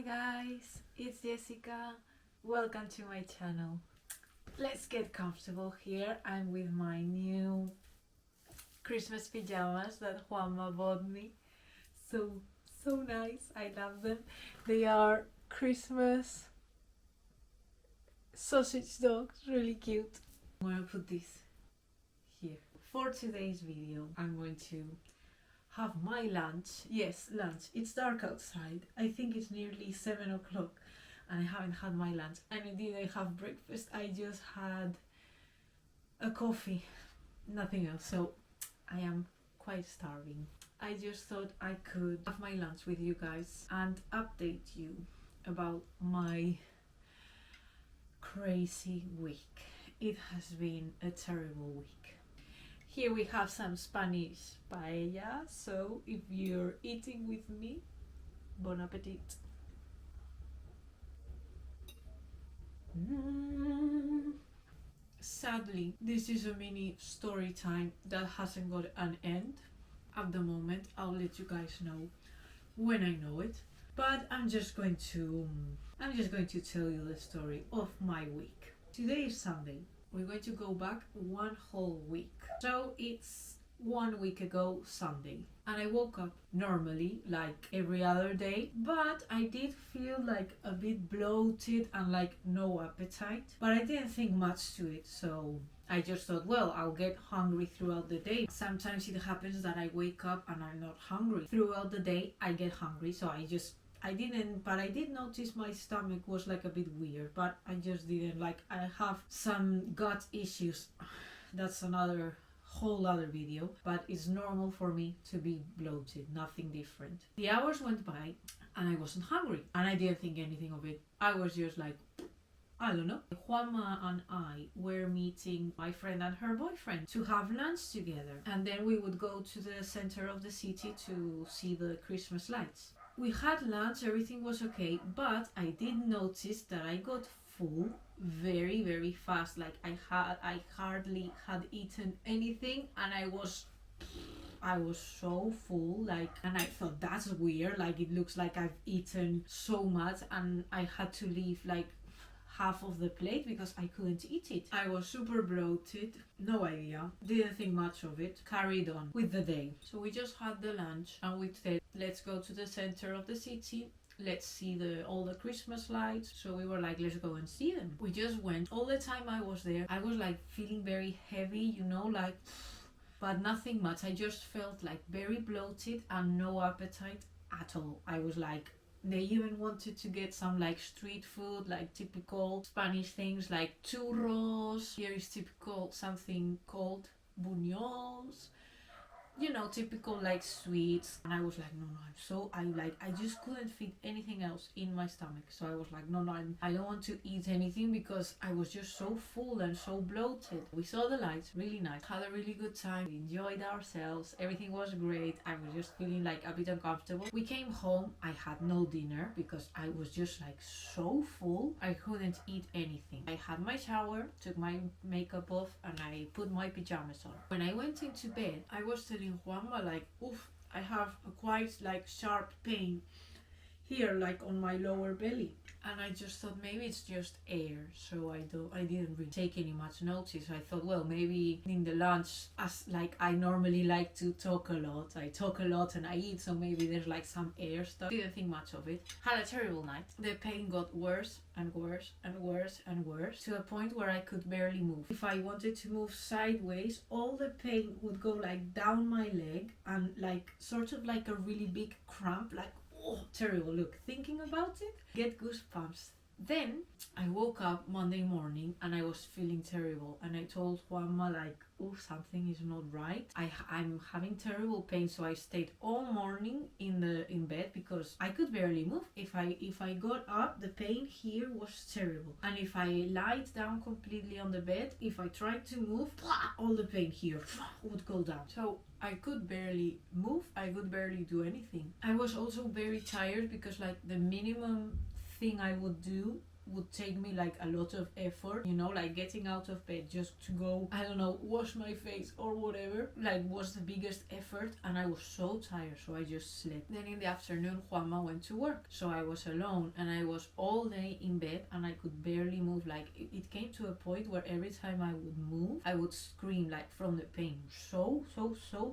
guys, it's Jessica. Welcome to my channel. Let's get comfortable here. I'm with my new Christmas pajamas that Juanma bought me. So nice. I love them. They are Christmas sausage dogs, really cute. I'm gonna put this here. For today's video, I'm going to have my lunch. Yes, lunch. It's dark outside. I think it's nearly 7 o'clock and I haven't had my lunch. And indeed I have breakfast. I just had a coffee, nothing else. So I am quite starving. I just thought I could have my lunch with you guys and update you about my crazy week. It has been a terrible week. Here we have some Spanish paella, so if you're eating with me, bon appetit. Sadly, this is a mini story time that hasn't got an end. At the moment, I'll let you guys know when I know it. But I'm just going to tell you the story of my week. Today is Sunday. We're going to go back one whole week. So it's 1 week ago Sunday, and I woke up normally like every other day, but I did feel like a bit bloated and like no appetite, but I didn't think much to it, so I just thought, well, I'll get hungry throughout the day. Sometimes it happens that I wake up and I'm not hungry. Throughout the day I get hungry, so I did notice my stomach was like a bit weird, but I just didn't like, I have some gut issues. That's another whole other video, but it's normal for me to be bloated, nothing different. The hours went by and I wasn't hungry and I didn't think anything of it. I was just like, I don't know. Juanma and I were meeting my friend and her boyfriend to have lunch together, and then we would go to the center of the city to see the Christmas lights. We had lunch, everything was okay, but I did notice that I got full very fast. Like I hardly had eaten anything and I was so full, like, and I thought that's weird, like it looks like I've eaten so much and I had to leave like half of the plate because I couldn't eat it. I was super bloated, no idea, didn't think much of it, carried on with the day. So we just had the lunch and we said, let's go to the center of the city, let's see all the Christmas lights. So we were like, let's go and see them. We just went. All the time I was there, I was like feeling very heavy, you know, like, but nothing much. I just felt like very bloated and no appetite at all. I was like, they even wanted to get some like street food, like typical Spanish things like churros. Here is typical something called buñuelos, you know, typical like sweets. And I was like, no, I just couldn't fit anything else in my stomach. So I was like, no, I don't want to eat anything because I was just so full and so bloated. We saw the lights, really nice, had a really good time, we enjoyed ourselves, everything was great. I was just feeling like a bit uncomfortable. We came home, I had no dinner because I was just like so full, I couldn't eat anything. I had my shower, took my makeup off, and I put my pajamas on. When I went into bed, I was telling Juanma like, oof, I have a quite like sharp pain here, like on my lower belly, and I just thought maybe it's just air, so I didn't really take any much notice. I thought, well, maybe in the lunch, as like I normally like to talk a lot, I talk a lot and I eat, so maybe there's like some air stuff. Didn't think much of it. Had a terrible night. The pain got worse and worse and worse and worse, to a point where I could barely move. If I wanted to move sideways, all the pain would go like down my leg and like sort of like a really big cramp, like, oh, terrible. Look, thinking about it, get goosebumps. Then I woke up Monday morning and I was feeling terrible, and I told Juanma like, oh, something is not right. I'm having terrible pain. So I stayed all morning in bed because I could barely move. If I got up, the pain here was terrible, and if I lied down completely on the bed, if I tried to move, all the pain here would go down. So I could barely move, I could barely do anything. I was also very tired because like the minimum thing I would do would take me like a lot of effort, you know, like getting out of bed just to go, I don't know, wash my face or whatever, like was the biggest effort, and I was so tired, so I just slept. Then in the afternoon Juanma went to work, so I was alone and I was all day in bed and I could barely move. Like it came to a point where every time I would move I would scream like from the pain. So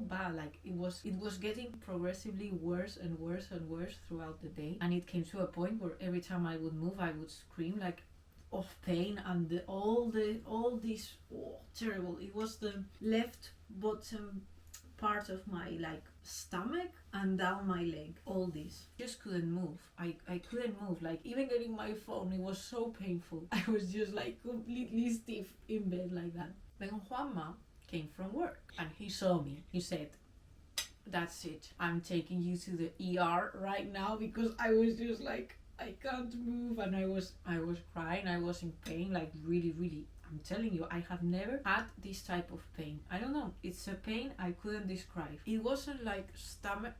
bad. Like it was getting progressively worse and worse and worse throughout the day, and it came to a point where every time I would move I would scream like of pain, and all this, oh, terrible. It was the left bottom part of my like stomach and down my leg, all this. Just couldn't move. I couldn't move. Like even getting my phone, it was so painful. I was just like completely stiff in bed like that. Then Juanma came from work and he saw me. He said, that's it, I'm taking you to the ER right now, because I was just like, I can't move, and I was crying. I was in pain, like really. I'm telling you, I have never had this type of pain. I don't know, it's a pain I couldn't describe. It wasn't like stomach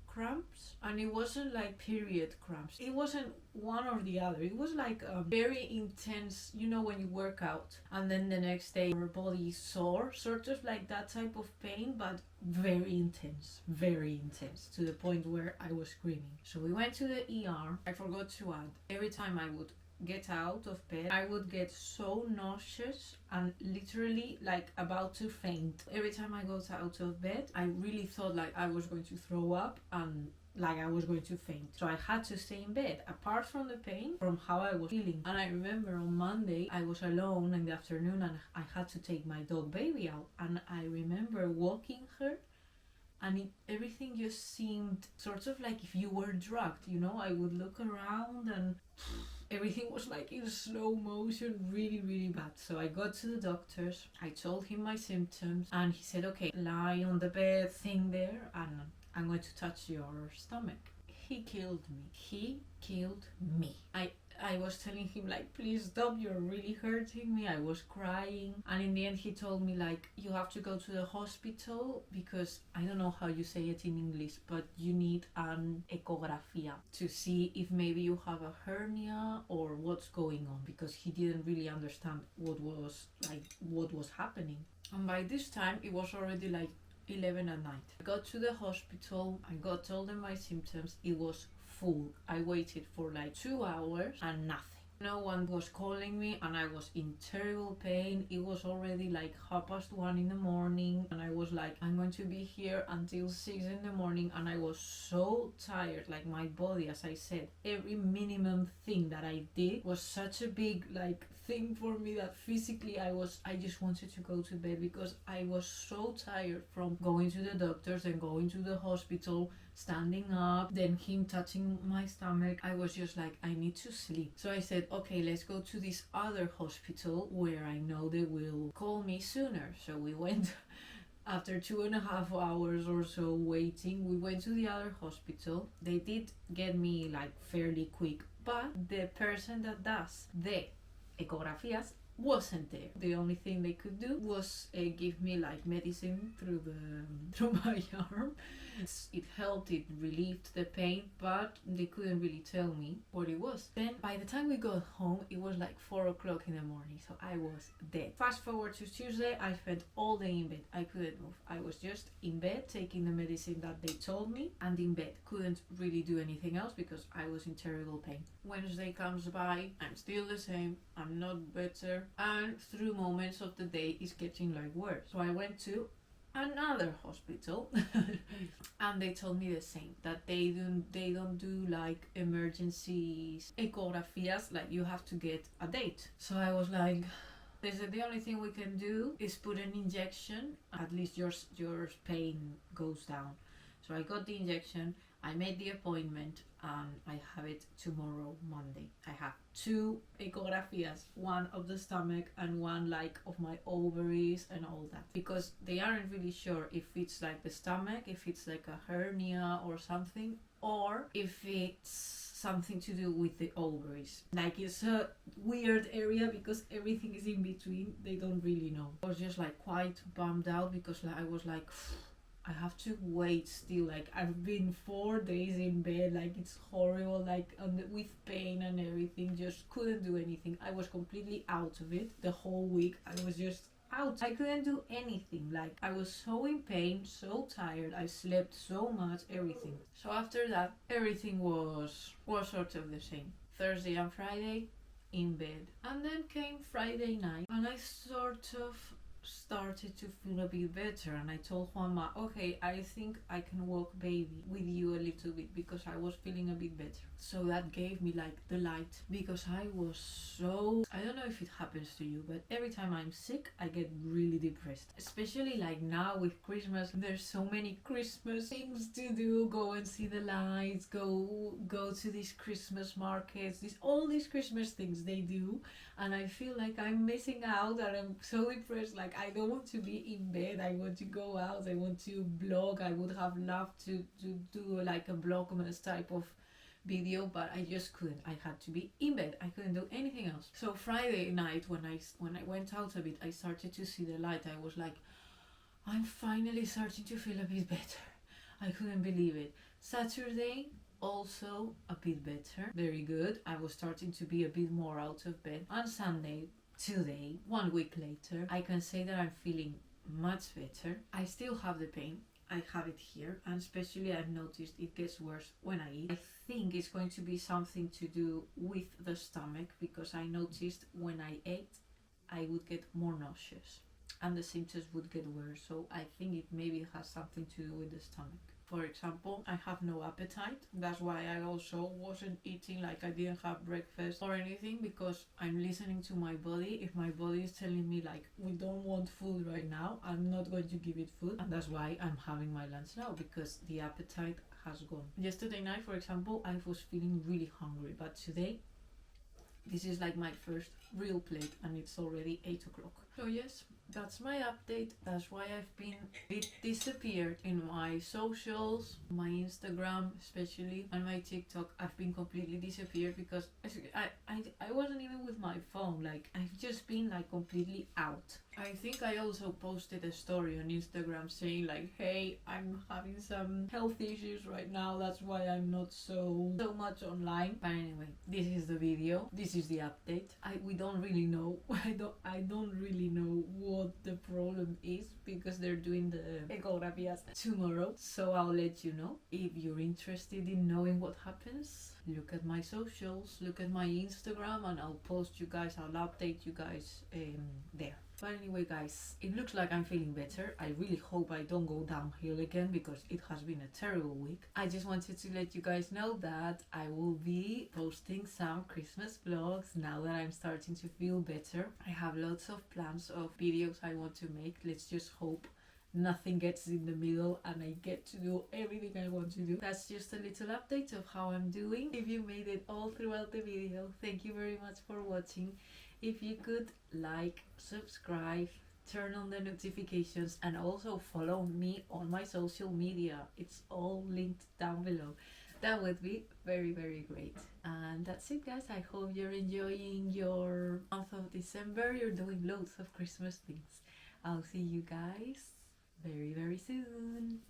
cramps, and it wasn't like period cramps. It wasn't one or the other. It was like a very intense, you know, when you work out and then the next day your body is sore, sort of like that type of pain, but very intense to the point where I was screaming. So we went to the ER. I forgot to add, every time I would get out of bed I would get so nauseous and literally like about to faint. Every time I got out of bed I really thought like I was going to throw up and like I was going to faint. So I had to stay in bed, apart from the pain, from how I was feeling. And I remember on Monday I was alone in the afternoon and I had to take my dog baby out, and I remember walking her and everything just seemed sort of like if you were drugged, you know. I would look around and everything was like in slow motion, really bad. So I got to the doctors, I told him my symptoms, and he said, okay, lie on the bed thing there and I'm going to touch your stomach. He killed me. I was telling him like, please stop, you're really hurting me. I was crying, and in the end he told me like, you have to go to the hospital because I don't know how you say it in English, but you need an ecografía to see if maybe you have a hernia or what's going on, because he didn't really understand what was happening. And by this time it was already like 11 at night. I got to the hospital, I got told them my symptoms. It was full. I waited for like 2 hours and nothing. No one was calling me and I was in terrible pain. It was already like 1:30 in the morning and I was like, I'm going to be here until 6 in the morning, and I was so tired. Like my body, as I said, every minimum thing that I did was such a big like thing for me that physically I just wanted to go to bed, because I was so tired from going to the doctors and going to the hospital, standing up, then him touching my stomach. I was just like, I need to sleep. So I said, okay, let's go to this other hospital where I know they will call me sooner. So we went. After 2.5 hours or so waiting, we went to the other hospital. They did get me like fairly quick, but the person that does the ecografías wasn't there. The only thing they could do was give me like medicine through my arm. It helped, it relieved the pain, but they couldn't really tell me what it was. Then by the time we got home, it was like 4 o'clock in the morning, so I was dead. Fast forward to Tuesday, I spent all day in bed. I couldn't move. I was just in bed taking the medicine that they told me, and in bed. Couldn't really do anything else because I was in terrible pain. Wednesday comes by, I'm still the same, I'm not better, and through moments of the day it's getting like worse. So I went to another hospital and they told me the same, that they don't do like emergencies, ecografías, like you have to get a date. So I was like, they said the only thing we can do is put an injection, at least your pain goes down. So I got the injection, I made the appointment, and I have it tomorrow, Monday. I have 2 ecografías, one of the stomach and one like of my ovaries and all that, because they aren't really sure if it's like the stomach, if it's like a hernia or something, or if it's something to do with the ovaries. Like it's a weird area because everything is in between. They don't really know. I was just like quite bummed out because like, I was like, I have to wait still. Like I've been 4 days in bed, like it's horrible, like with pain and everything. Just couldn't do anything. I was completely out of it the whole week. I was just out. I couldn't do anything. Like I was so in pain, so tired. I slept so much, everything. So after that, everything was sort of the same. Thursday and Friday in bed, and then came Friday night, and I sort of started to feel a bit better, and I told Juanma, okay, I think I can walk baby with you a little bit because I was feeling a bit better. So that gave me like the light, because I was so, I don't know if it happens to you, but every time I'm sick I get really depressed, especially like now with Christmas. There's so many Christmas things to do, go and see the lights, go to these Christmas markets, all these Christmas things they do, and I feel like I'm missing out, and I'm so depressed. Like I don't want to be in bed, I want to go out, I want to blog. I would have loved to do like a Vlogmas type of video, but I just couldn't. I had to be in bed, I couldn't do anything else. So Friday night, when I went out a bit, I started to see the light. I was like, I'm finally starting to feel a bit better. I couldn't believe it. Saturday, also a bit better, very good. I was starting to be a bit more out of bed. On Sunday, today, 1 week later, I can say that I'm feeling much better. I still have the pain, I have it here, and especially I've noticed it gets worse when I eat. I think it's going to be something to do with the stomach, because I noticed when I ate I would get more nauseous and the symptoms would get worse. So I think it maybe has something to do with the stomach. For example, I have no appetite. That's why I also wasn't eating, like I didn't have breakfast or anything, because I'm listening to my body. If my body is telling me like, we don't want food right now, I'm not going to give it food. And that's why I'm having my lunch now, because the appetite has gone. Yesterday night, for example, I was feeling really hungry, but today, this is like my first real plate and it's already 8 o'clock. So yes, that's my update. That's why I've been a bit disappeared in my socials, my Instagram especially, and my TikTok. I've been completely disappeared because I wasn't even with my phone. Like I've just been like completely out. I think I also posted a story on Instagram saying like, hey, I'm having some health issues right now, that's why I'm not so much online. But anyway, this is the video, this is the update. We don't really know. I don't really know what the problem is, because they're doing the ecographias tomorrow, so I'll let you know. If you're interested in knowing what happens, look at my socials, look at my Instagram, and I'll post you guys, I'll update you guys there. But anyway guys, it looks like I'm feeling better. I really hope I don't go downhill again, because it has been a terrible week. I just wanted to let you guys know that I will be posting some Christmas vlogs now that I'm starting to feel better. I have lots of plans of videos I want to make. Let's just hope nothing gets in the middle and I get to do everything I want to do. That's just a little update of how I'm doing. If you made it all throughout the video, thank you very much for watching. If you could like, subscribe, turn on the notifications, and also follow me on my social media. It's all linked down below. That would be very, very great. And that's it guys, I hope you're enjoying your month of December. You're doing loads of Christmas things. I'll see you guys very, very soon.